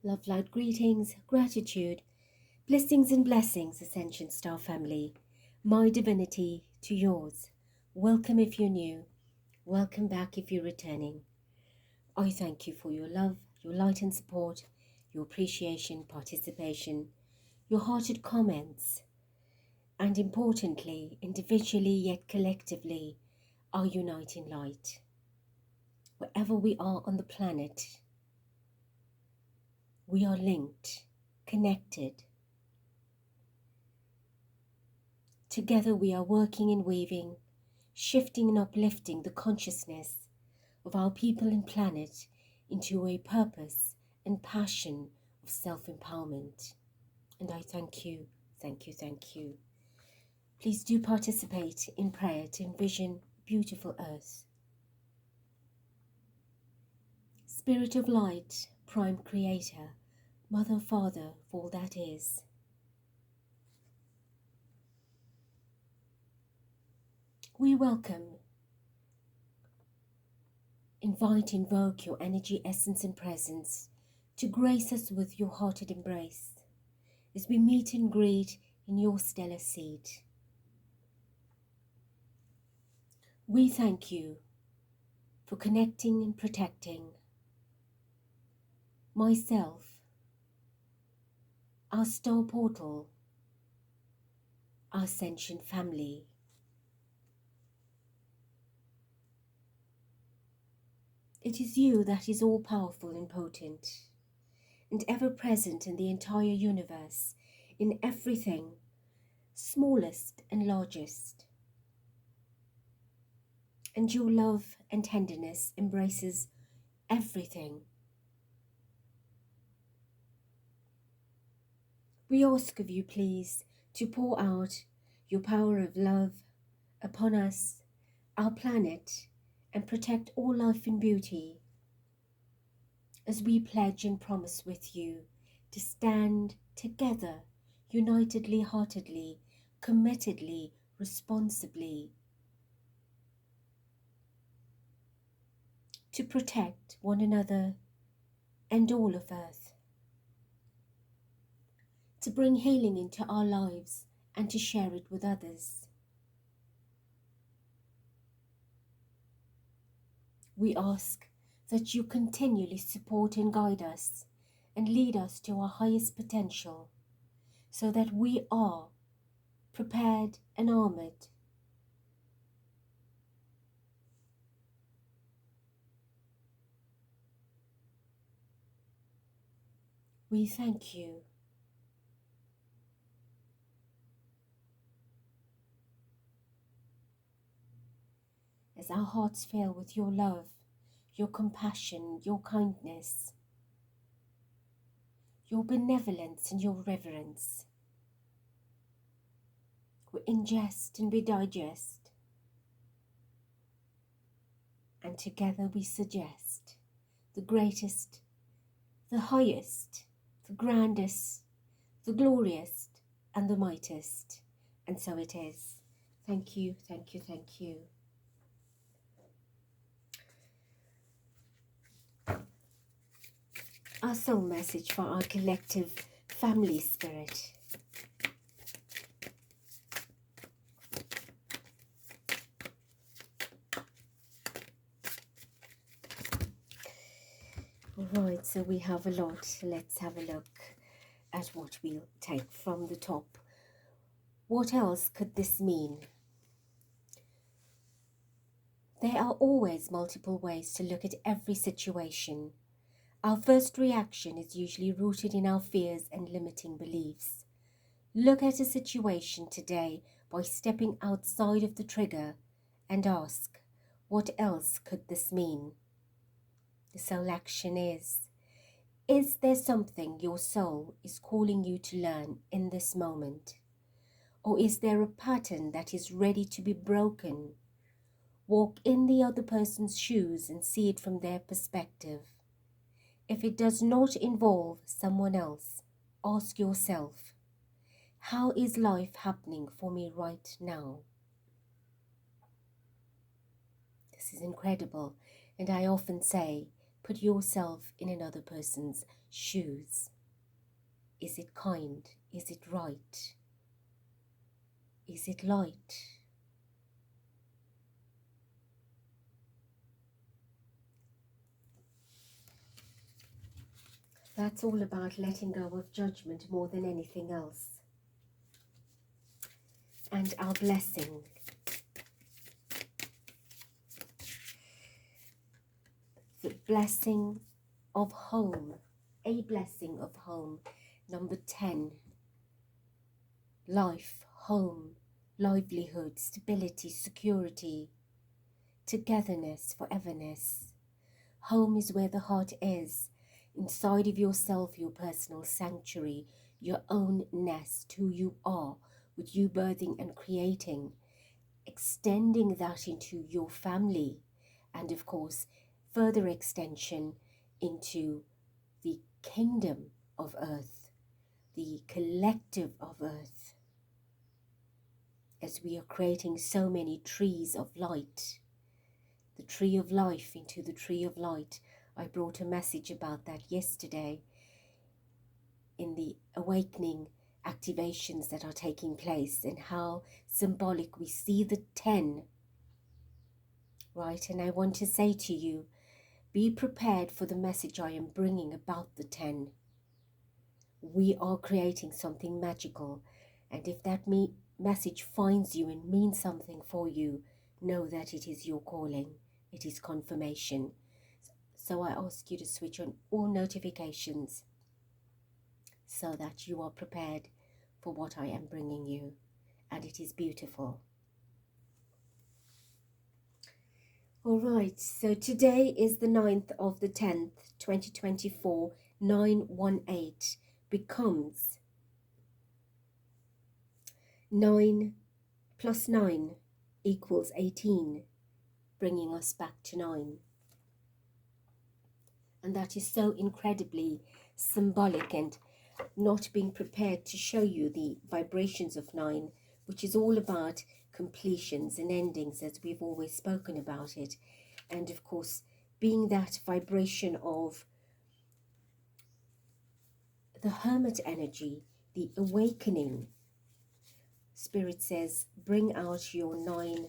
Love, light, greetings, gratitude, blessings and blessings, Ascension Star family. My divinity to yours. Welcome if you're new. Welcome back if you're returning. I thank you for your love, your light and support, your appreciation, participation, your hearted comments, and importantly, individually yet collectively, our uniting light. Wherever we are on the planet, we are linked, connected. Together we are working and weaving, shifting and uplifting the consciousness of our people and planet into a purpose and passion of self-empowerment. And I thank you, thank you, thank you. Please do participate in prayer to envision beautiful earth. Spirit of light, prime creator, mother, father of all that is. We welcome, invite, invoke your energy, essence and presence to grace us with your hearted embrace as we meet and greet in your stellar seed. We thank you for connecting and protecting myself, our star portal, our ascension family. It is you that is all powerful and potent and ever present in the entire universe, in everything, smallest and largest. And your love and tenderness embraces everything. We ask of you, please, to pour out your power of love upon us, our planet, and protect all life and beauty, as we pledge and promise with you to stand together, unitedly, heartedly, committedly, responsibly, to protect one another and all of earth, to bring healing into our lives and to share it with others. We ask that you continually support and guide us and lead us to our highest potential, so that we are prepared and armored we thank you. As our hearts fill with your love, your compassion, your kindness, your benevolence and your reverence, we ingest and we digest, and together we suggest the greatest, the highest, the grandest, the glorious, and the mightiest. And so it is. Thank you, thank you, thank you. Our soul message for our collective family spirit. Alright, so we have a lot. Let's have a look at what we'll take from the top. What else could this mean? There are always multiple ways to look at every situation. Our first reaction is usually rooted in our fears and limiting beliefs. Look at a situation today by stepping outside of the trigger and ask, what else could this mean? The soul action is there something your soul is calling you to learn in this moment? Or is there a pattern that is ready to be broken? Walk in the other person's shoes and see it from their perspective. If it does not involve someone else, ask yourself, how is life happening for me right now? This is incredible, and I often say Put yourself in another person's shoes. Is it kind? Is it right? Is it light? That's all about letting go of judgment more than anything else. And our blessing. The blessing of home. A blessing of home. Number 10. Life, home, livelihood, stability, security, togetherness, foreverness. Home is where the heart is. Inside of yourself, your personal sanctuary, your own nest, who you are, with you birthing and creating, extending that into your family, and of course, further extension into the kingdom of earth, the collective of earth, as we are creating so many trees of light, the tree of life into the tree of light. I brought a message about that yesterday in the awakening activations that are taking place, and how symbolic we see the 10, right? And I want to say to you, be prepared for the message I am bringing about the 10. We are creating something magical, and if that message finds you and means something for you, know that it is your calling. It is confirmation. So I ask you to switch on all notifications so that you are prepared for what I am bringing you, and it is beautiful. All right, so today is the 9th of the 10th, 2024, 918 becomes 9 plus 9 equals 18, bringing us back to 9. And that is so incredibly symbolic, and not being prepared to show you the vibrations of 9, which is all about completions and endings, as we've always spoken about it. And of course, being that vibration of the hermit energy, the awakening. Spirit says, bring out your 9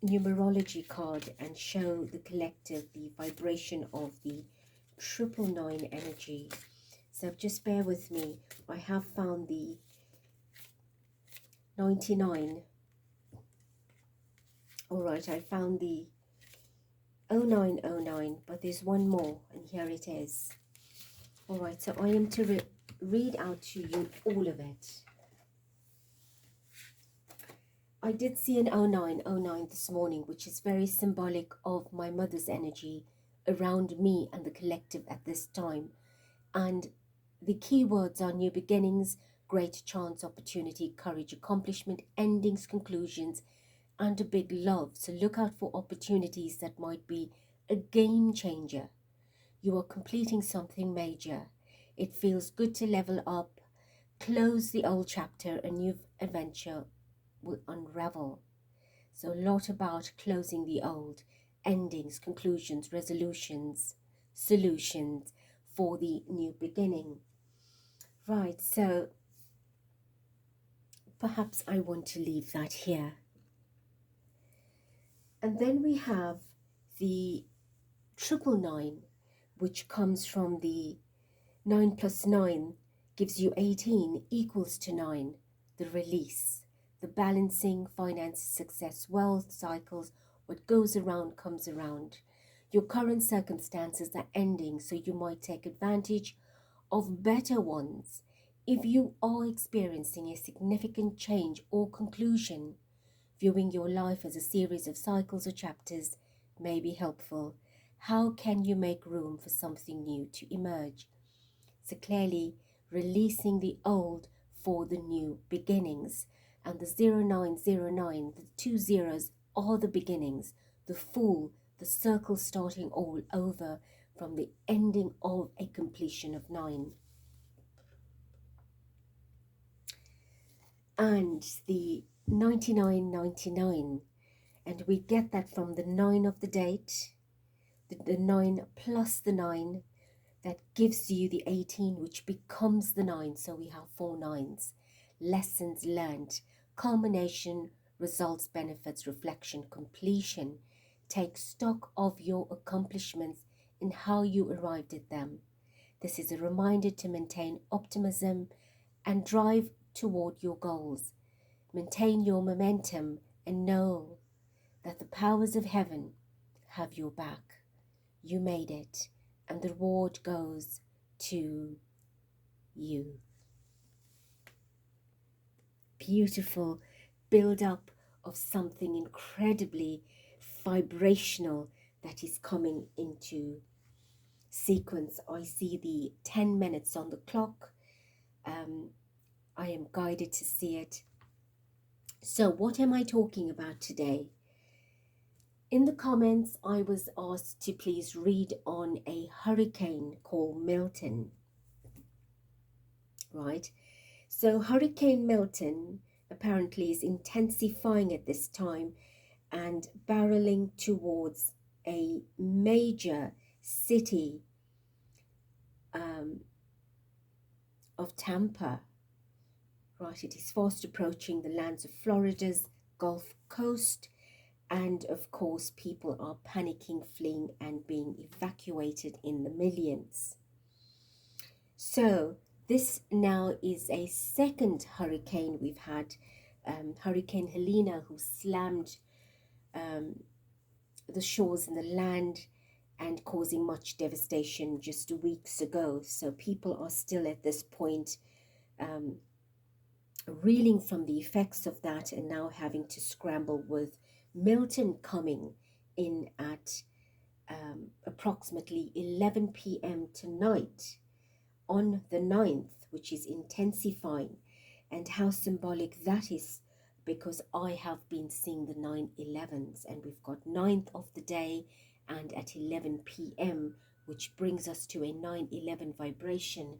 numerology card and show the collective the vibration of the 999 energy. So just bear with me. I have found the 99. All right, I found the 0909, but there's one more, and here it is. All right, so I am to read out to you all of it. I did see an 0909 this morning, which is very symbolic of my mother's energy around me and the collective at this time. And the key words are new beginnings, great chance, opportunity, courage, accomplishment, endings, conclusions, and a big love. So look out for opportunities that might be a game changer. You are completing something major. It feels good to level up, close the old chapter, a new adventure will unravel. So a lot about closing the old, endings, conclusions, resolutions, solutions for the new beginning. Right, so perhaps I want to leave that here. And then we have the 999, which comes from the 9 plus 9 gives you 18 equals to 9, the release, the balancing, finance, success, wealth, cycles, what goes around comes around. Your current circumstances are ending, so you might take advantage of better ones. If you are experiencing a significant change or conclusion, viewing your life as a series of cycles or chapters may be helpful. How can you make room for something new to emerge? So clearly releasing the old for the new beginnings. And the 0909, the 2 zeros are the beginnings, the Fool, the circle starting all over from the ending of a completion of 9. And the 9999, and we get that from the 9 of the date, the 9 plus the 9, that gives you the 18, which becomes the 9. So we have 4 9s. Lessons learned, culmination, results, benefits, reflection, completion. Take stock of your accomplishments and how you arrived at them. This is a reminder to maintain optimism and drive toward your goals. Maintain your momentum and know that the powers of heaven have your back. You made it, and the reward goes to you. Beautiful build-up of something incredibly vibrational that is coming into sequence. I see the 10 minutes on the clock. I am guided to see it. So what am I talking about today? In the comments, I was asked to please read on a hurricane called Milton. Right? So Hurricane Milton apparently is intensifying at this time and barreling towards a major city of Tampa. Right, it is fast approaching the lands of Florida's Gulf Coast, and of course people are panicking, fleeing and being evacuated in the millions. So this now is a second hurricane we've had, Hurricane Helena, who slammed the shores and the land and causing much devastation just weeks ago. So people are still at this point reeling from the effects of that, and now having to scramble with Milton coming in at approximately 11 p.m. tonight on the 9th, which is intensifying. And how symbolic that is, because I have been seeing the 9/11s, and we've got 9th of the day and at 11 p.m., which brings us to a 9/11 vibration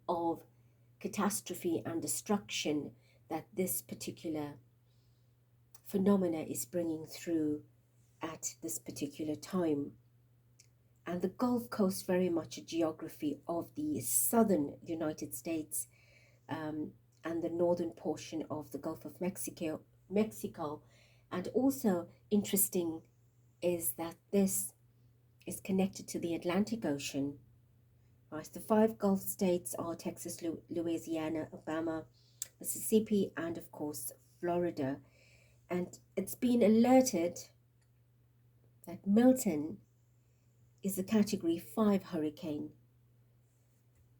of catastrophe and destruction that this particular phenomena is bringing through at this particular time. And the Gulf Coast, very much a geography of the southern United States and the northern portion of the Gulf of Mexico. And also interesting is that this is connected to the Atlantic Ocean. Right, the 5 Gulf states are Texas, Louisiana, Alabama, Mississippi, and of course Florida. And it's been alerted that Milton is a Category 5 hurricane.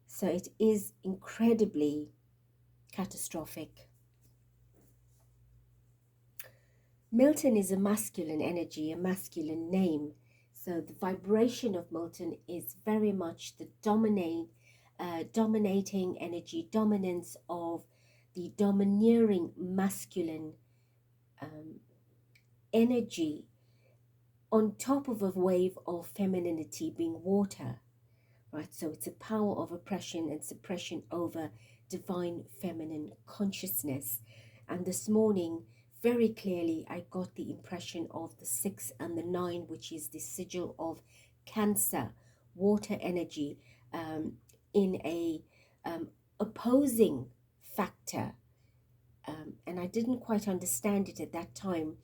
So it is incredibly catastrophic. Milton is a masculine energy, a masculine name. So the vibration of Milton is very much the dominating energy, dominance of the domineering masculine energy, on top of a wave of femininity being water. Right, so it's a power of oppression and suppression over divine feminine consciousness. And this morning, very clearly, I got the impression of the 6 and the 9, which is the sigil of Cancer, water energy, in a opposing factor. And I didn't quite understand it at that time.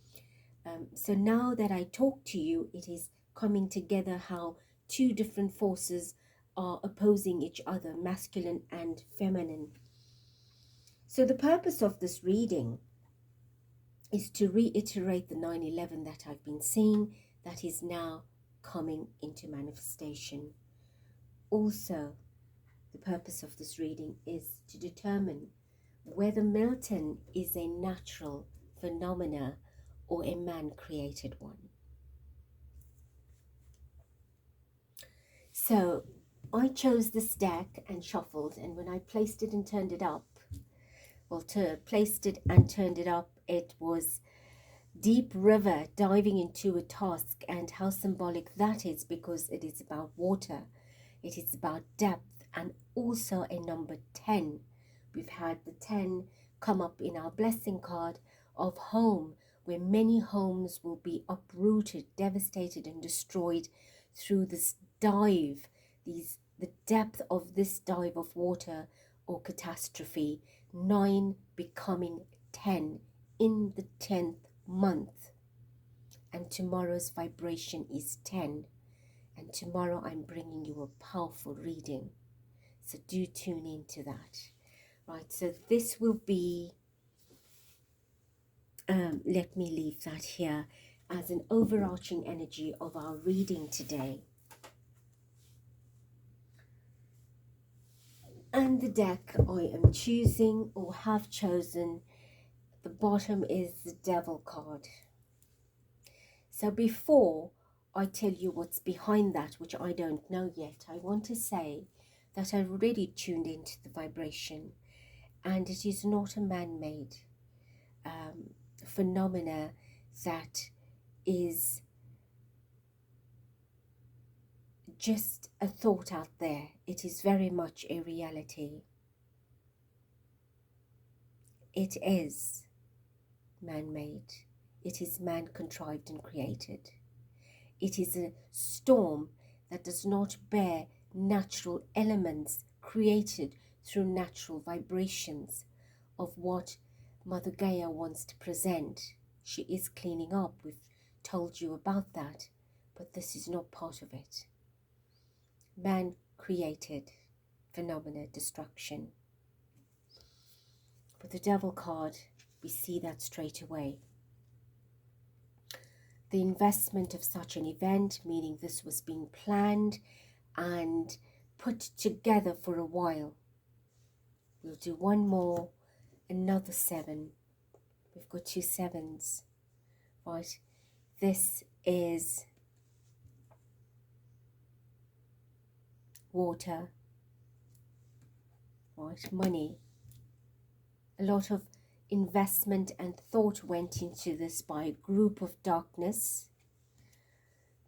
So now that I talk to you, it is coming together how 2 different forces are opposing each other, masculine and feminine. So the purpose of this reading is to reiterate the 9/11 that I've been seeing, that is now coming into manifestation. Also, the purpose of this reading is to determine whether Milton is a natural phenomena or a man-created one. So I chose this deck and shuffled, and when I placed it and turned it up, it was Deep River, diving into a task, and how symbolic that is, because it is about water, it is about depth, and also a number 10. We've had the 10 come up in our blessing card of home, where many homes will be uprooted, devastated, and destroyed through this dive, the depth of this dive of water or catastrophe, 9 becoming 10 in the 10th month. And tomorrow's vibration is 10. And tomorrow I'm bringing you a powerful reading. So do tune into that. Right, so this will be, let me leave that here as an overarching energy of our reading today. And the deck I am choosing or have chosen, the bottom is the Devil card. So before I tell you what's behind that, which I don't know yet, I want to say that I've already tuned into the vibration, and it is not a man-made phenomena that is just a thought out there. It is very much a reality. It is man-made. It is man-contrived and created. It is a storm that does not bear natural elements created through natural vibrations of what Mother Gaia wants to present. She is cleaning up. We've told you about that, but this is not part of it. Man created phenomena, destruction. With the Devil card, we see that straight away. The investment of such an event, meaning this was being planned and put together for a while. We'll do one more, another 7. We've got 2 7s, right? This is water, right? Money. A lot of investment and thought went into this by a group of darkness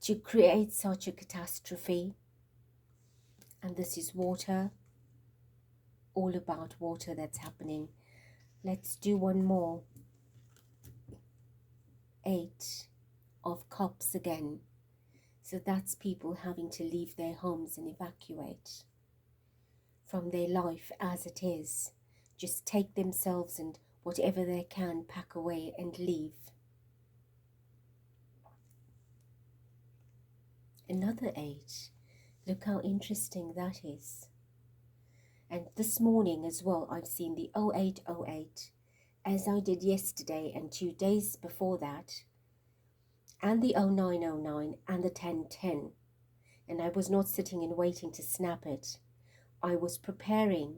to create such a catastrophe. And this is water, all about water that's happening. Let's do one more. 8 of Cups again. So that's people having to leave their homes and evacuate from their life as it is. Just take themselves and whatever they can, pack away and leave. Another 8. Look how interesting that is. And this morning as well, I've seen the 0808, as I did yesterday and 2 days before that, and the 0909 and the 1010. And I was not sitting and waiting to snap it. I was preparing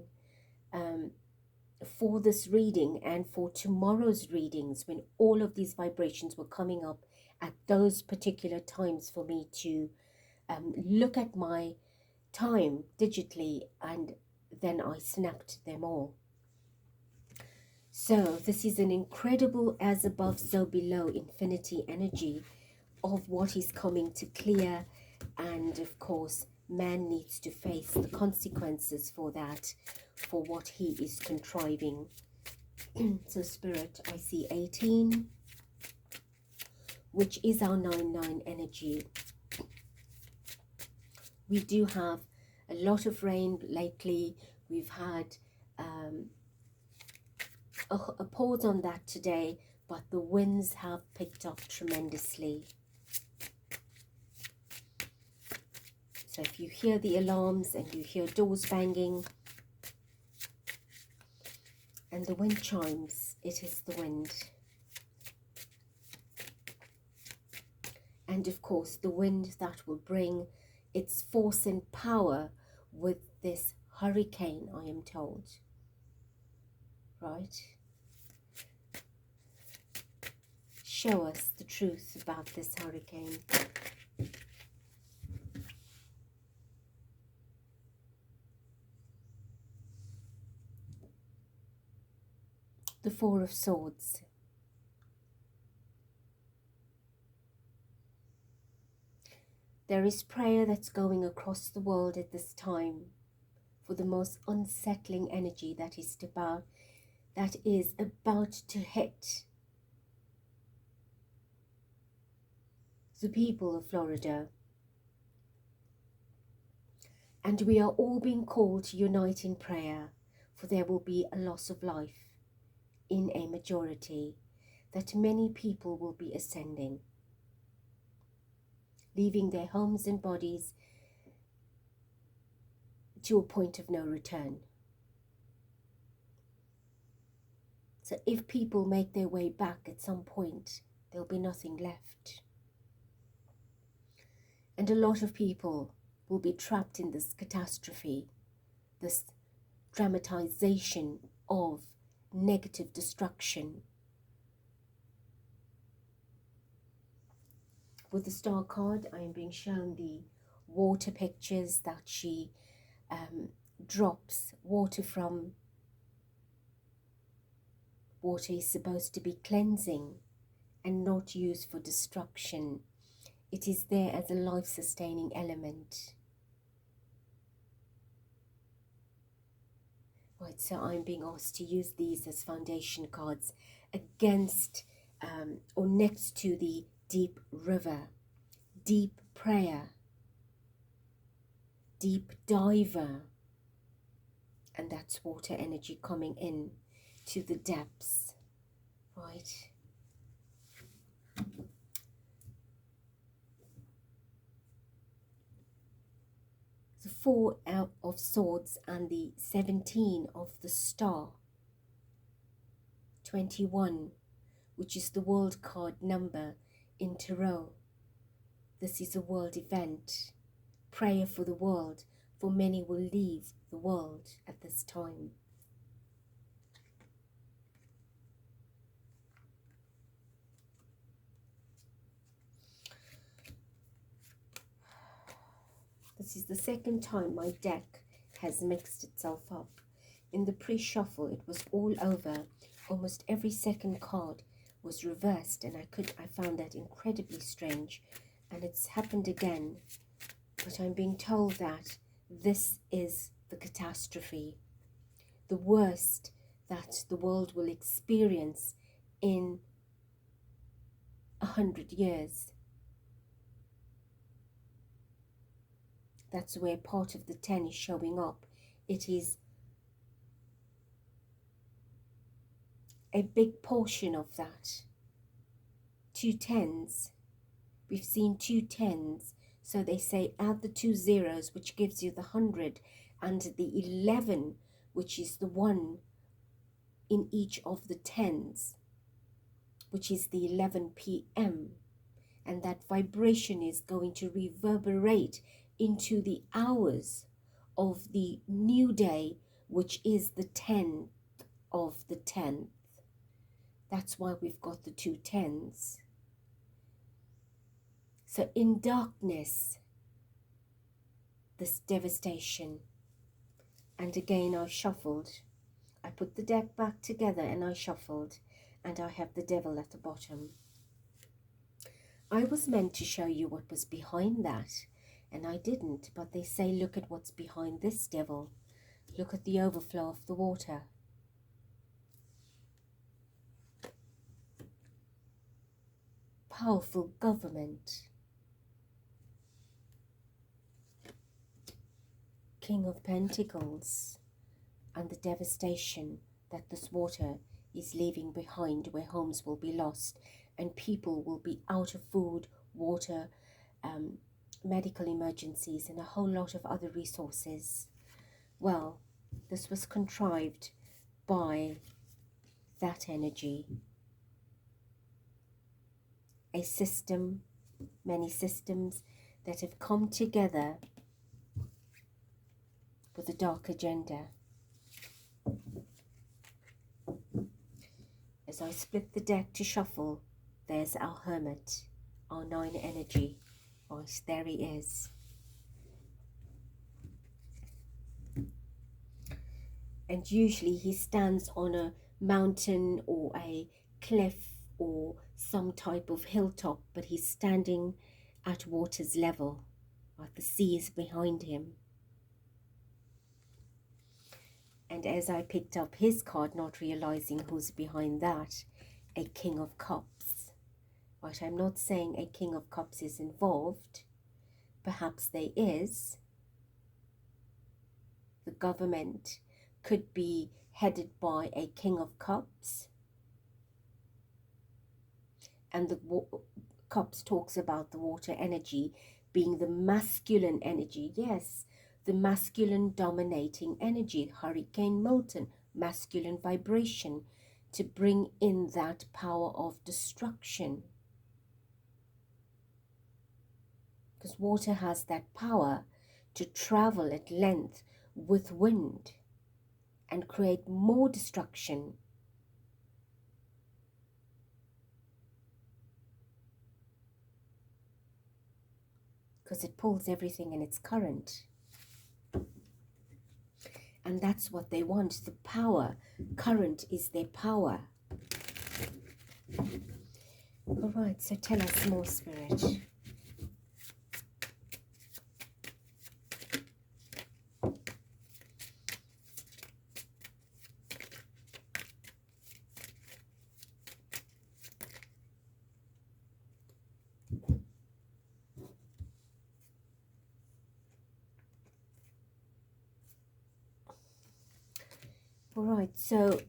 for this reading and for tomorrow's readings, when all of these vibrations were coming up at those particular times for me to look at my time digitally, and then I snapped them all. So this is an incredible as above so below infinity energy of what is coming to clear, and of course man needs to face the consequences for that, for what he is contriving. So Spirit, I see 18, which is our 9-9 energy. We do have a lot of rain lately. We've had a pause on that today, but the winds have picked up tremendously. So if you hear the alarms and you hear doors banging and the wind chimes, it is the wind. And of course the wind that will bring its force and power with this hurricane, I am told. Right? Show us the truth about this hurricane. The 4 of Swords. There is prayer that's going across the world at this time for the most unsettling energy that is about to hit the people of Florida. And we are all being called to unite in prayer, for there will be a loss of life in a majority, that many people will be ascending, leaving their homes and bodies to a point of no return. So if people make their way back at some point, there'll be nothing left. And a lot of people will be trapped in this catastrophe, this dramatization of negative destruction. With the star card, I am being shown the water pictures that she drops water from. Water is supposed to be cleansing and not used for destruction. It is there as a life-sustaining element. Right, so I'm being asked to use these as foundation cards against or next to the deep river, deep prayer, deep diver, and that's water energy coming in to the depths, right? The 4 of Swords and the 17 of the Star, 21, which is the world card number in Tarot. This is a world event, prayer for the world, for many will leave the world at this time. This is the second time my deck has mixed itself up. In the pre-shuffle, it was all over. Almost every second card was reversed, and I found that incredibly strange. And it's happened again. But I'm being told that this is the catastrophe, the worst that the world will experience in 100 years. That's where part of the 10 is showing up. It is a big portion of that. 2 10s. We've seen 2 10s. So they say add the 2 zeros, which gives you the 100, and the 11, which is the 1 in each of the 10s, which is the 11 p.m. And that vibration is going to reverberate into the hours of the new day, which is the 10th of the 10th. That's why we've got the 2 10s. So in darkness, this devastation. And again I shuffled. I put the deck back together and I shuffled, and I have the devil at the bottom. I was meant to show you what was behind that, and I didn't, but they say look at what's behind this devil. Look at the overflow of the water. Powerful government. King of Pentacles, and the devastation that this water is leaving behind, where homes will be lost and people will be out of food, water, medical emergencies, and a whole lot of other resources. Well, this was contrived by that energy. A system, many systems that have come together with a dark agenda. As I split the deck to shuffle, there's our Hermit, our 9 energy. Right, there he is. And usually he stands on a mountain or a cliff or some type of hilltop, but he's standing at water's level, like the sea is behind him. And as I picked up his card, not realizing who's behind that, a King of Cups. Right, I'm not saying a King of Cups is involved. Perhaps there is. the government could be headed by a King of Cups. And the Cups talks about the water energy being the masculine energy. Yes, the masculine dominating energy. Hurricane Milton, masculine vibration, to bring in that power of destruction. Because water has that power to travel at length with wind and create more destruction. Because it pulls everything in its current. And that's what they want, the power. Current is their power. All right, so tell us more, Spirit. All right, so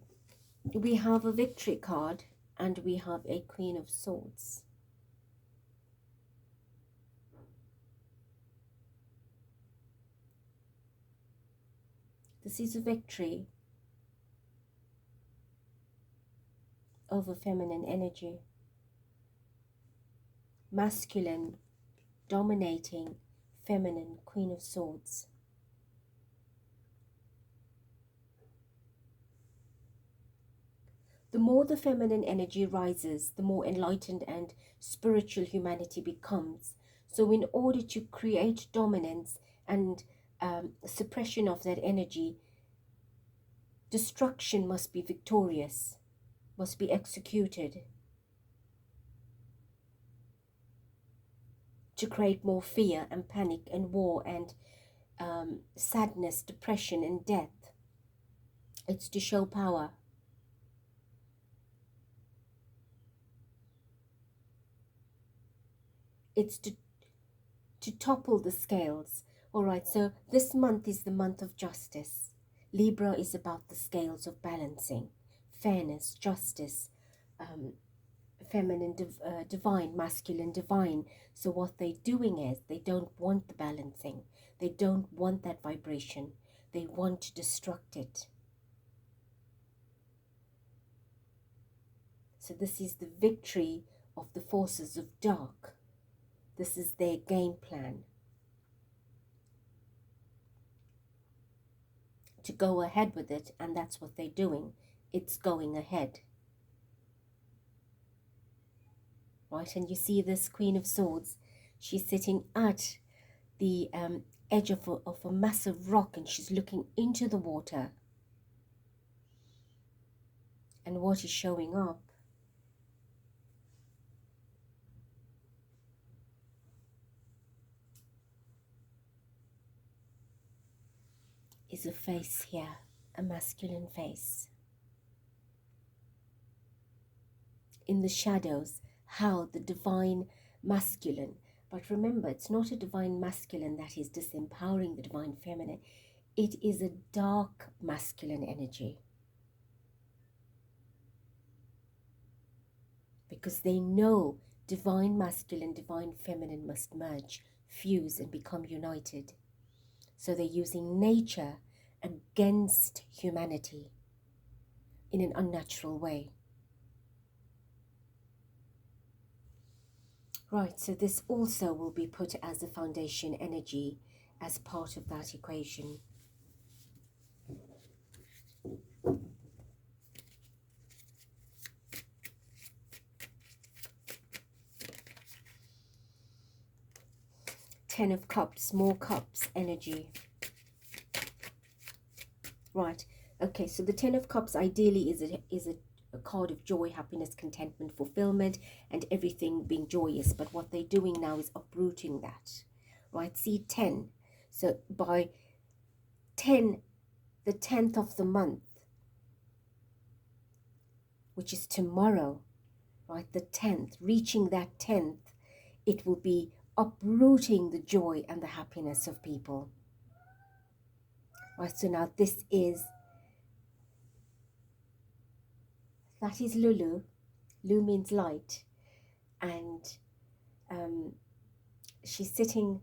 we have a victory card and we have a Queen of Swords. This is a victory over feminine energy. Masculine, dominating, feminine, Queen of Swords. The more the feminine energy rises, the more enlightened and spiritual humanity becomes. So in order to create dominance and suppression of that energy, destruction must be victorious, must be executed to create more fear and panic and war and sadness, depression and death. It's to show power. It's to topple the scales. All right, so this month is the month of justice. Libra is about the scales of balancing, fairness, justice, feminine, divine, masculine, divine. So what they're doing is they don't want the balancing. They don't want that vibration. They want to destruct it. So this is the victory of the forces of dark. This is their game plan. To go ahead with it, and that's what they're doing. It's going ahead. Right, and you see this Queen of Swords. She's sitting at the edge of a massive rock, and she's looking into the water. And what is showing up is a face here, a masculine face. In the shadows, how the divine masculine, but remember, it's not a divine masculine that is disempowering the divine feminine. It is a dark masculine energy. Because they know divine masculine, divine feminine must merge, fuse and become united. So they're using nature against humanity in an unnatural way. Right, so this also will be put as a foundation energy as part of that equation. Ten of Cups, more cups energy. Right, okay, so the Ten of Cups ideally is a card of joy, happiness, contentment, fulfillment, and everything being joyous. But what they're doing now is uprooting that. Right, see 10. So by 10, the 10th of the month, which is tomorrow, right, the 10th, reaching that 10th, it will be uprooting the joy and the happiness of people. Right, so now this is, that is Lulu. Lu means light, and she's sitting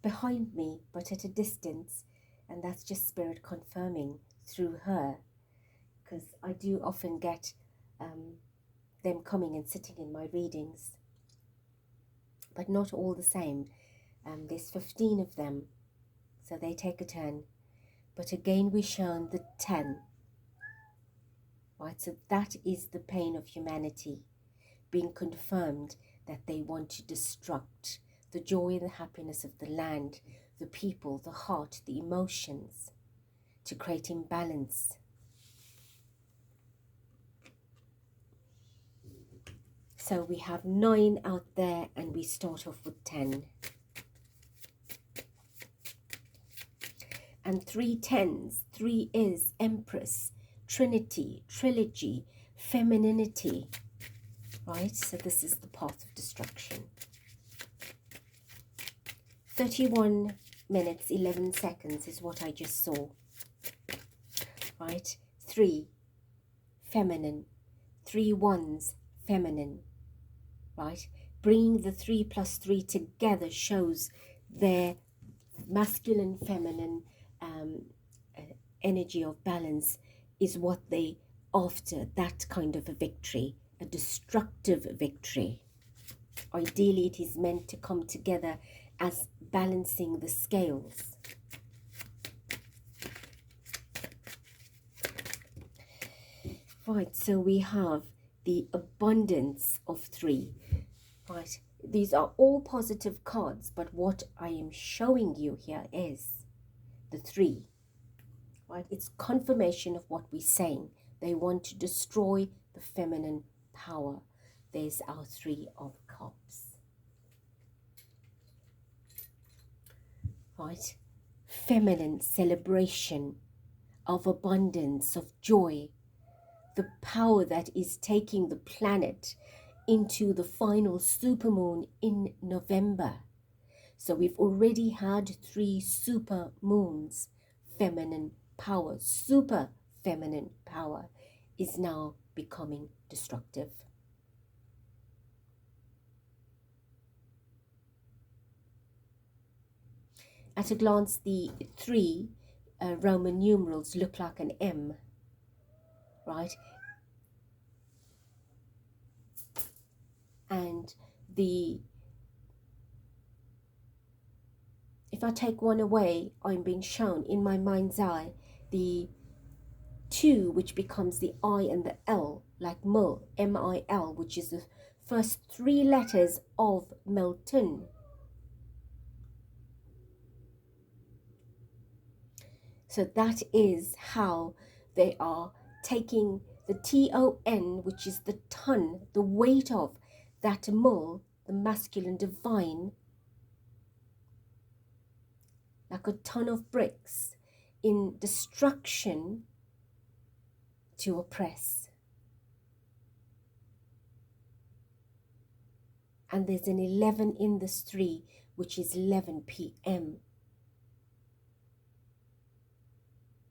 behind me but at a distance, and that's just spirit confirming through her, because I do often get them coming and sitting in my readings, but not all the same. There's 15 of them, so they take a turn. But again, we're shown the 10. Right, so that is the pain of humanity being confirmed, that they want to destruct the joy and the happiness of the land, the people, the heart, the emotions, to create imbalance. So we have 9 out there, and we start off with 10. And 3 10s. 3 is Empress, Trinity, Trilogy, Femininity. Right, so this is the path of destruction. 31 minutes, 11 seconds is what I just saw. Right, 3, feminine. 3 1s, feminine. Right, bringing the 3 plus 3 together shows their masculine, feminine energy of balance is what they after, that kind of a victory, a destructive victory. Ideally, it is meant to come together as balancing the scales. Right, so we have the abundance of 3. Right, these are all positive cards, but what I am showing you here is the 3. Right, it's confirmation of what we're saying. They want to destroy the feminine power. There's our 3 of Cups. Right, feminine celebration of abundance, of joy, the power that is taking the planet into the final supermoon in November. So we've already had 3 super moons. Feminine power, super feminine power, is now becoming destructive. At a glance, the 3 Roman numerals look like an M, right? And if I take one away, I'm being shown in my mind's eye the 2, which becomes the I and the L, like Mil, M-I-L, which is the first 3 letters of Milton. So that is how they are taking the TON, which is the ton, the weight of that Mul, the masculine divine, like a ton of bricks in destruction to oppress. And there's an 11 in this 3, which is 11 p.m.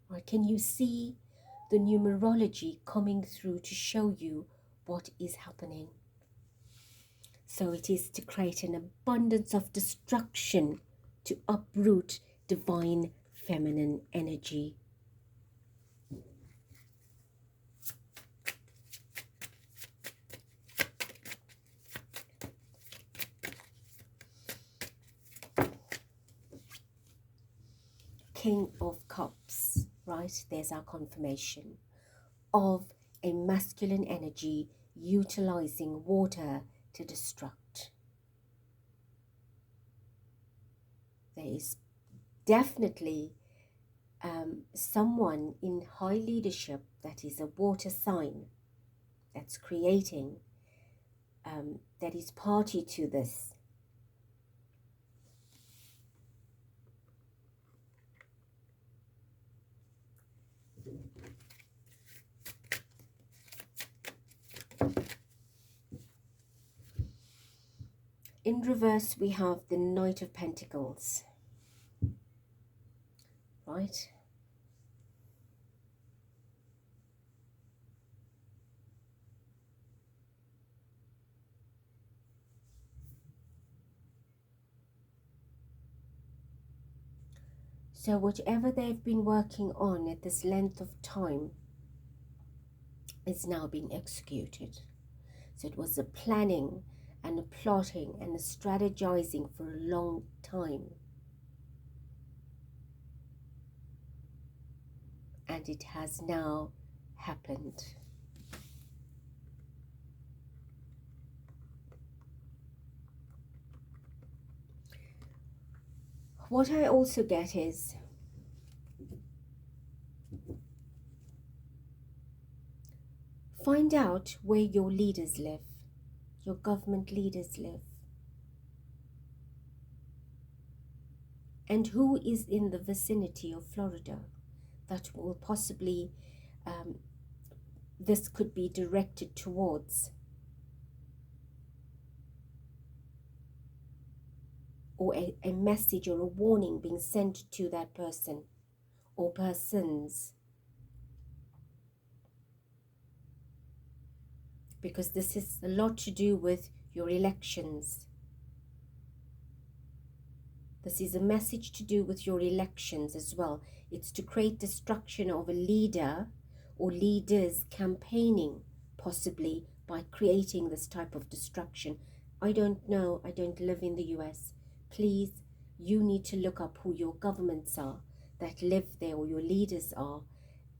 Right, can you see the numerology coming through to show you what is happening? So it is to create an abundance of destruction, to uproot divine feminine energy. King of Cups, right? There's our confirmation of a masculine energy utilizing water to destruct. There is definitely someone in high leadership that is a water sign that's creating, that is party to this. In reverse, we have the Knight of Pentacles. right? So whatever they've been working on at this length of time is now being executed. So it was a planning and a plotting and a strategizing for a long time. And it has now happened. What I also get is find out where your leaders live, your government leaders live, and who is in the vicinity of Florida that will possibly, this could be directed towards, or a message or a warning being sent to that person or persons. Because this is a lot to do with your elections. This is a message to do with your elections as well. It's to create destruction of a leader or leaders campaigning, possibly by creating this type of destruction. I don't know. I don't live in the US. Please, you need to look up who your governments are that live there, or your leaders are,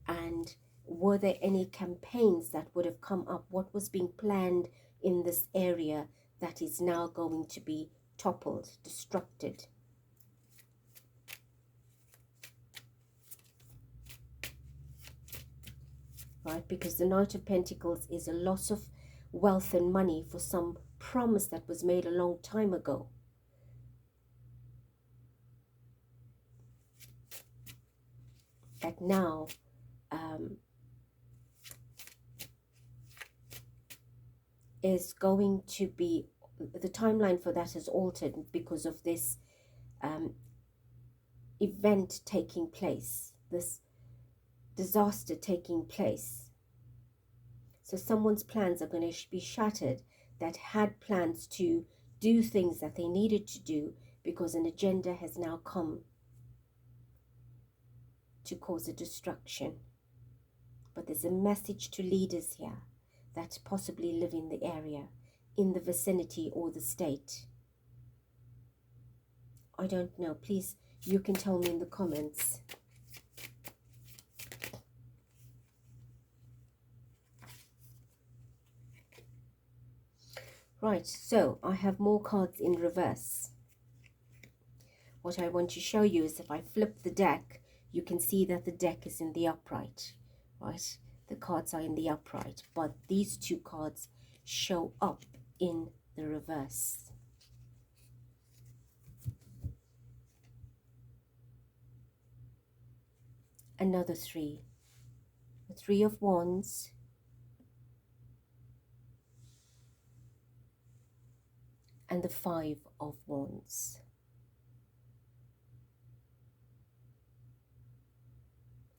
and were there any campaigns that would have come up? What was being planned in this area that is now going to be toppled, destructed? Right, because the Knight of Pentacles is a loss of wealth and money for some promise that was made a long time ago. That now is going to be, the timeline for that has altered because of this event taking place, this disaster taking place. So someone's plans are going to be shattered that had plans to do things that they needed to do, because an agenda has now come to cause a destruction. But there's a message to leaders here that possibly live in the area, in the vicinity or the state. I don't know. Please, you can tell me in the comments. Right, so I have more cards in reverse. What I want to show you is if I flip the deck, you can see that the deck is in the upright, right? The cards are in the upright, but these two cards show up in the reverse. Another three. The Three of Wands. And the Five of Wands.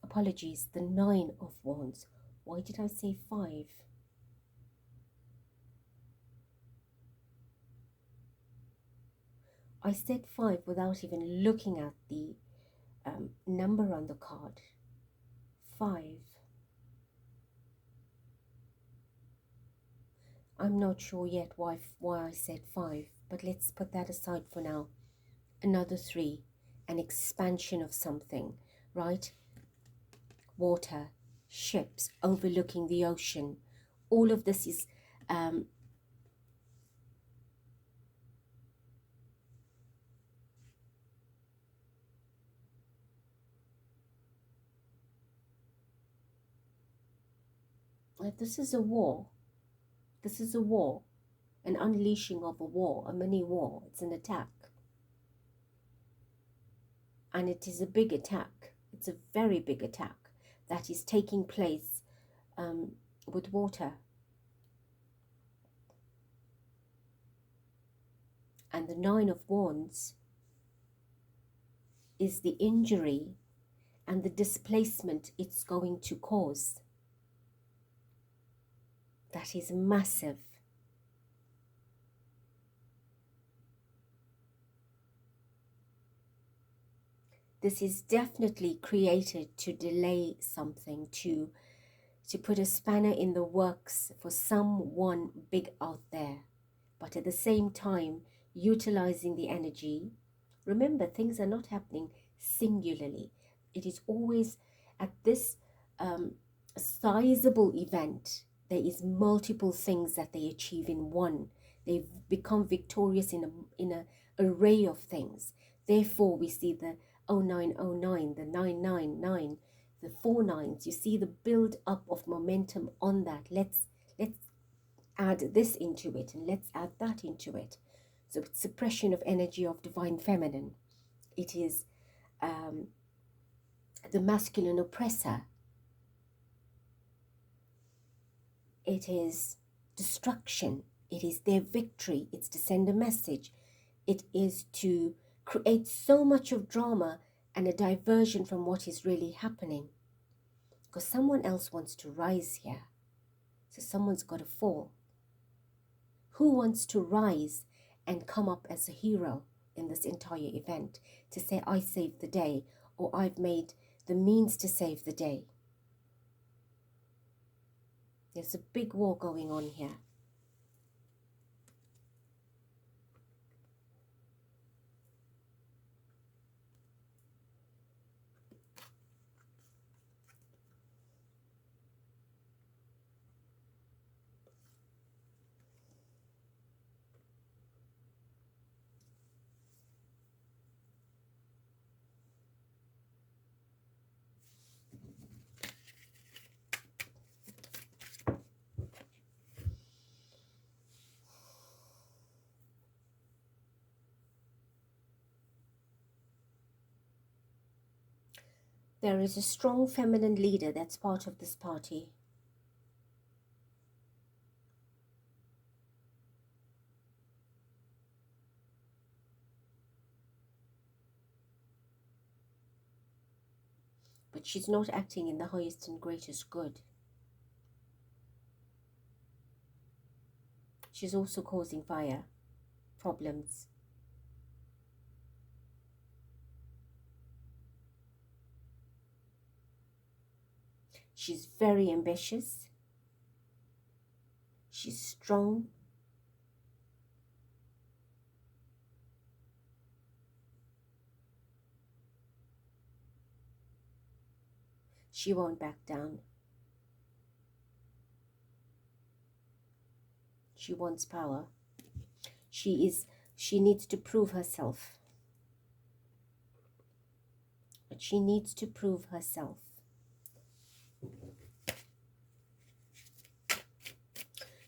Apologies, the Nine of Wands. Why did I say 5? I said 5 without even looking at the number on the card. 5. I'm not sure yet why I said 5, but let's put that aside for now. Another 3, an expansion of something, right? Water, ships overlooking the ocean. All of this is this is a war. This is a war, an unleashing of a war, a mini war. It's an attack. And it is a big attack. It's a very big attack that is taking place with water. And the Nine of Wands is the injury and the displacement it's going to cause. That is massive. This is definitely created to delay something, to put a spanner in the works for someone big out there. But at the same time, utilizing the energy. Remember, things are not happening singularly. It is always at this sizable event, there is multiple things that they achieve in one. They become victorious in a array of things. Therefore, we see the 0909, the 999, the 49s. You see the build up of momentum on that. Let's add this into it, and let's add that into it. So it's suppression of energy of divine feminine. It is the masculine oppressor. It is destruction. It is their victory. It's to send a message. It is to create so much of drama and a diversion from what is really happening. Because someone else wants to rise here. So someone's got to fall. Who wants to rise and come up as a hero in this entire event? To say, I saved the day, or I've made the means to save the day. There's a big war going on here. There is a strong feminine leader that's part of this party. But she's not acting in the highest and greatest good. She's also causing fire problems. She's very ambitious. She's strong. She won't back down. She wants power. She needs to prove herself. But she needs to prove herself.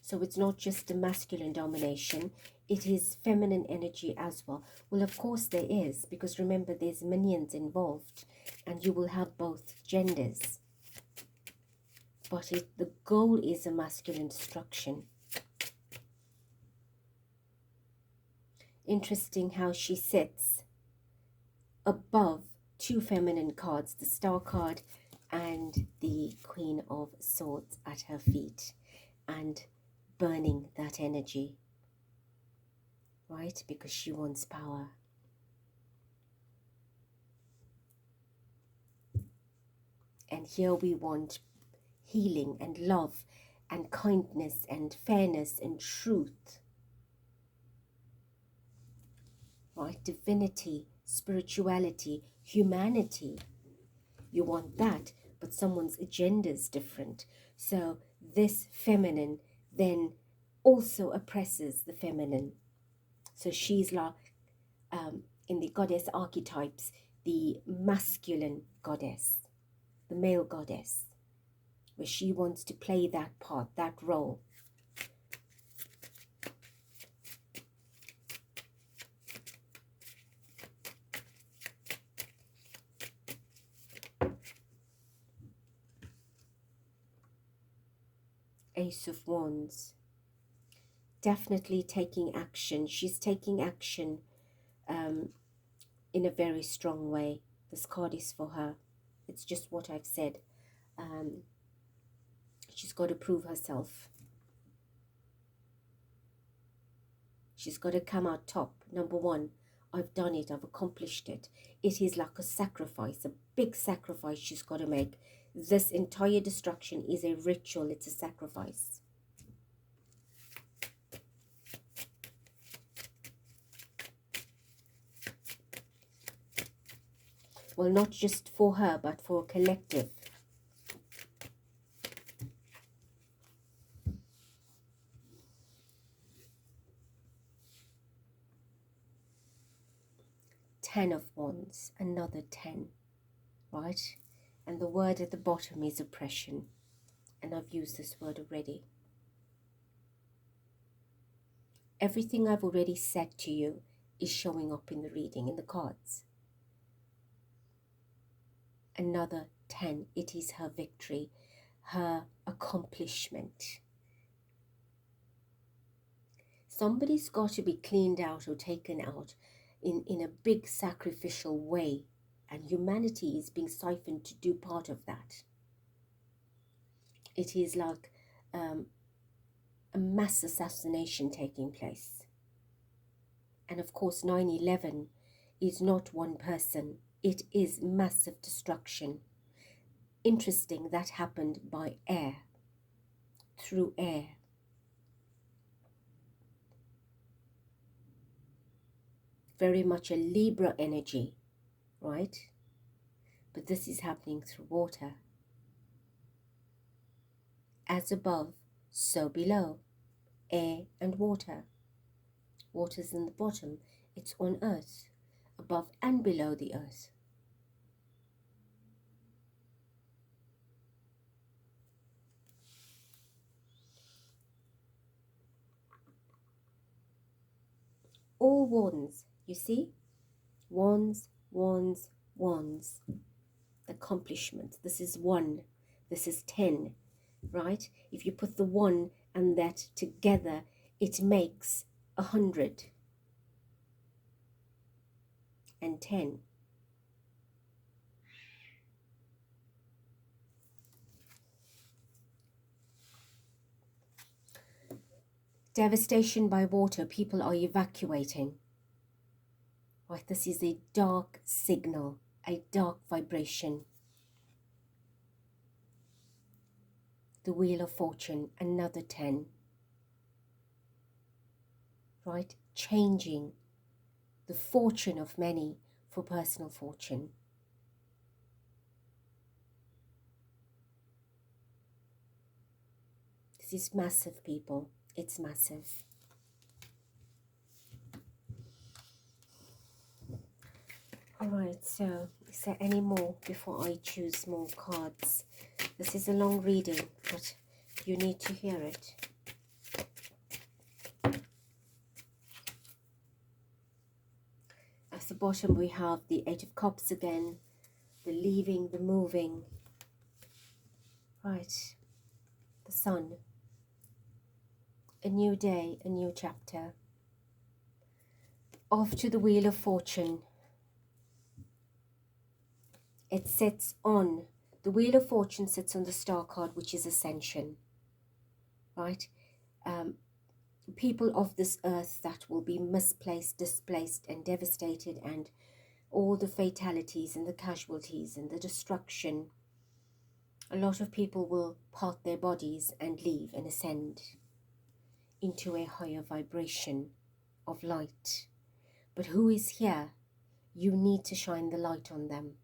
So it's not just the masculine domination, it is feminine energy as well. Well, of course there is, because remember there's minions involved, and you will have both genders. But the goal is a masculine destruction. Interesting how she sits above two feminine cards, the Star card and the Queen of Swords at her feet, and burning that energy, right? Because she wants power. And here we want healing and love and kindness and fairness and truth, right? Divinity, spirituality, humanity. You want that, but someone's agenda is different. So this feminine then also oppresses the feminine. So she's like, in the goddess archetypes, the masculine goddess, the male goddess, where she wants to play that part, that role. Ace of Wands. Definitely taking action. She's taking action in a very strong way. This card is for her. It's just what I've said. She's got to prove herself. She's got to come out top. Number one, I've done it. I've accomplished it. It is like a sacrifice, a big sacrifice she's got to make. This entire destruction is a ritual. It's a sacrifice. Well, not just for her, but for a collective. Ten of Wands, another 10, right? And the word at the bottom is oppression. And I've used this word already. Everything I've already said to you is showing up in the reading, in the cards. Another 10, it is her victory, her accomplishment. Somebody's got to be cleaned out or taken out in a big sacrificial way, and humanity is being siphoned to do part of that. It is like a mass assassination taking place. And of course 9/11 is not one person, it is massive destruction. Interesting, that happened by air, through air. Very much a Libra energy, right? But this is happening through water. As above, so below. Air and water. Water's in the bottom. It's on earth, above and below the earth. All wands, you see? Wands, wands, wands. Accomplishment. This is 1. This is 10, right? If you put the 1 and that together, it makes 100 and 10. Devastation by water. People are evacuating. Right, this is a dark signal, a dark vibration. The Wheel of Fortune, another 10. Right, changing the fortune of many for personal fortune. This is massive, people. It's massive. Alright, so is there any more before I choose more cards? This is a long reading, but you need to hear it. At the bottom we have the 8 of Cups again, the leaving, the moving. Right, the Sun. A new day, a new chapter. Off to the Wheel of Fortune. It sits on, the Wheel of Fortune sits on the Star card, which is Ascension. Right? People of this earth that will be misplaced, displaced and devastated, and all the fatalities and the casualties and the destruction. A lot of people will part their bodies and leave and ascend into a higher vibration of light. But who is here? You need to shine the light on them.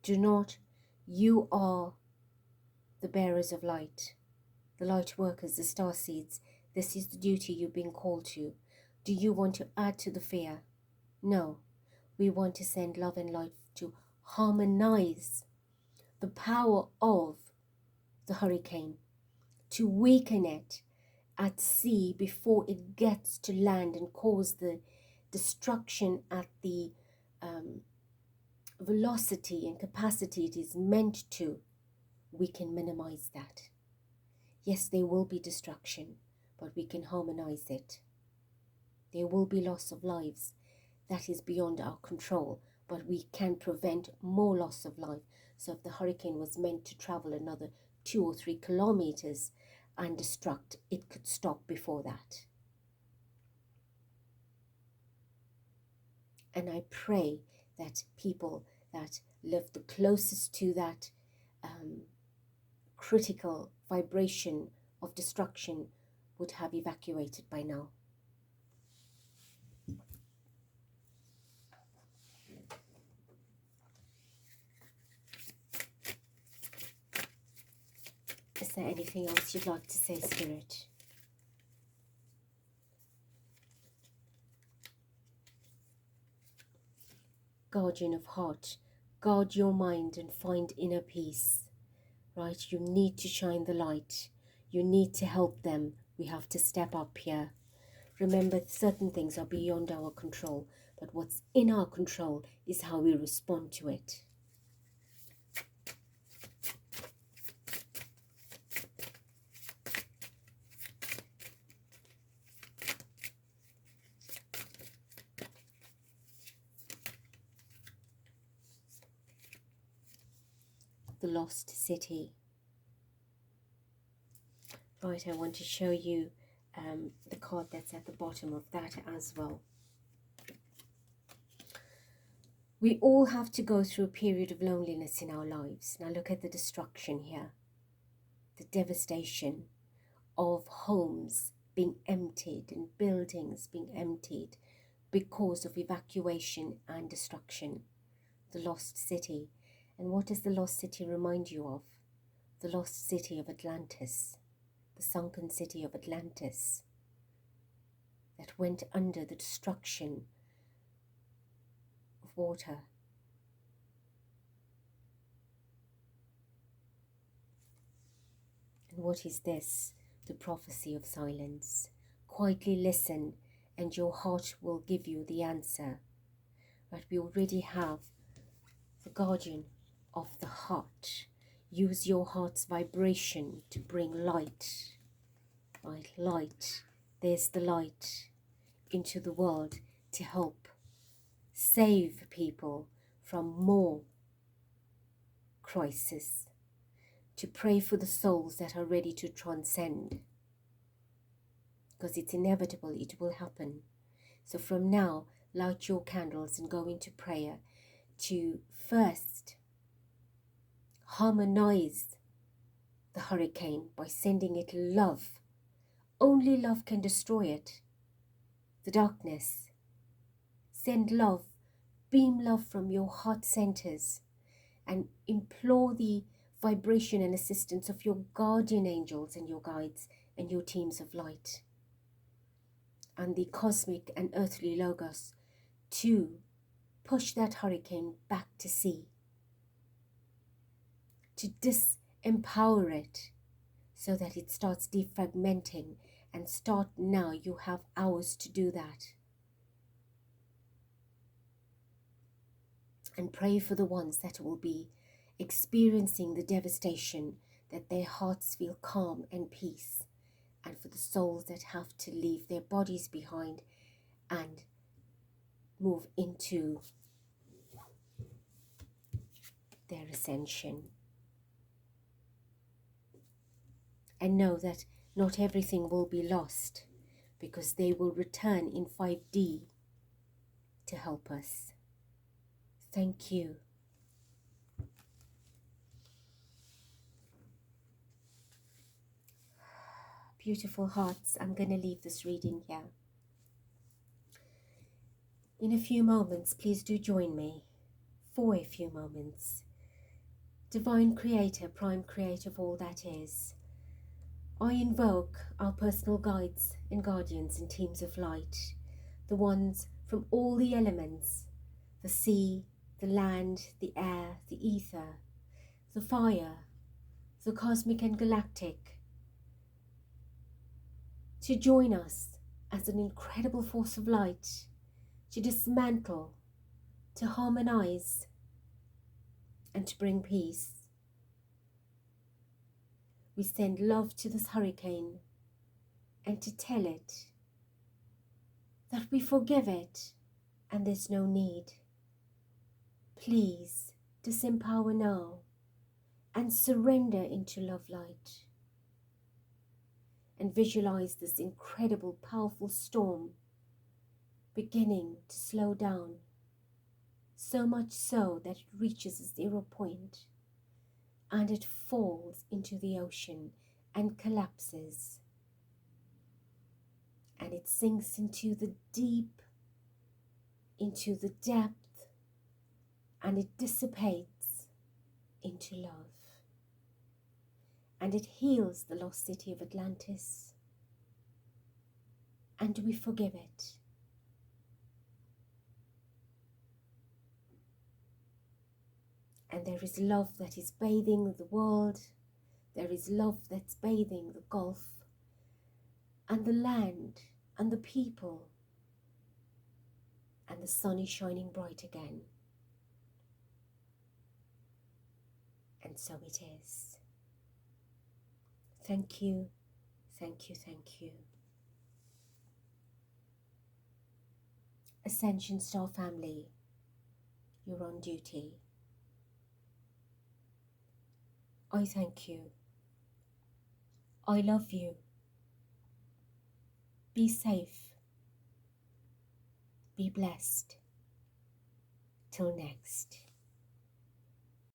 Do not, you are the bearers of light, the light workers, the starseeds. This is the duty you've been called to. Do you want to add to the fear? No. We want to send love and light to harmonize the power of the hurricane, to weaken it at sea before it gets to land and cause the destruction at the velocity and capacity it is meant to. We can minimize that. Yes, there will be destruction, but we can harmonize it. There will be loss of lives, that is beyond our control, but we can prevent more loss of life. So if the hurricane was meant to travel another 2 or 3 kilometers and destruct, it could stop before that. And I pray that people that live the closest to that critical vibration of destruction would have evacuated by now. Is there anything else you'd like to say, Spirit? Guardian of heart, guard your mind and find inner peace. Right? You need to shine the light. You need to help them. We have to step up here. Remember, certain things are beyond our control, but what's in our control is how we respond to it. The lost city. Right, I want to show you the card that's at the bottom of that as well. We all have to go through a period of loneliness in our lives. Now look at the destruction here. The devastation of homes being emptied and buildings being emptied because of evacuation and destruction. The lost city. And what does the lost city remind you of? The lost city of Atlantis. The sunken city of Atlantis that went under the destruction of water. And what is this? The prophecy of silence. Quietly listen and your heart will give you the answer. But we already have the guardian of the heart. Use your heart's vibration to bring light. Right, light. There's the light into the world to help save people from more crisis. To pray for the souls that are ready to transcend. Because it's inevitable, it will happen. So from now, light your candles and go into prayer to first harmonize the hurricane by sending it love. Only love can destroy it. The darkness. Send love, beam love from your heart centers and implore the vibration and assistance of your guardian angels and your guides and your teams of light and the cosmic and earthly logos to push that hurricane back to sea, to disempower it so that it starts defragmenting, and start now. You have hours to do that. And pray for the ones that will be experiencing the devastation, that their hearts feel calm and peace, and for the souls that have to leave their bodies behind and move into their ascension. And know that not everything will be lost, because they will return in 5D to help us. Thank you. Beautiful hearts, I'm going to leave this reading here. In a few moments, please do join me for a few moments. Divine Creator, Prime Creator of all that is, I invoke our personal guides and guardians and teams of light, the ones from all the elements, the sea, the land, the air, the ether, the fire, the cosmic and galactic, to join us as an incredible force of light, to dismantle, to harmonize, and to bring peace. We send love to this hurricane and to tell it that we forgive it and there's no need. Please disempower now and surrender into love light. And visualize this incredible, powerful storm beginning to slow down, so much so that it reaches a 0 point and it falls into the ocean and collapses. And it sinks into the deep, into the depth, and it dissipates into love. And it heals the lost city of Atlantis. And we forgive it. And there is love that is bathing the world. There is love that's bathing the Gulf and the land and the people. And the sun is shining bright again. And so it is. Thank you, thank you, thank you. Ascension Star family, you're on duty. I thank you. I love you. Be safe. Be blessed. Till next.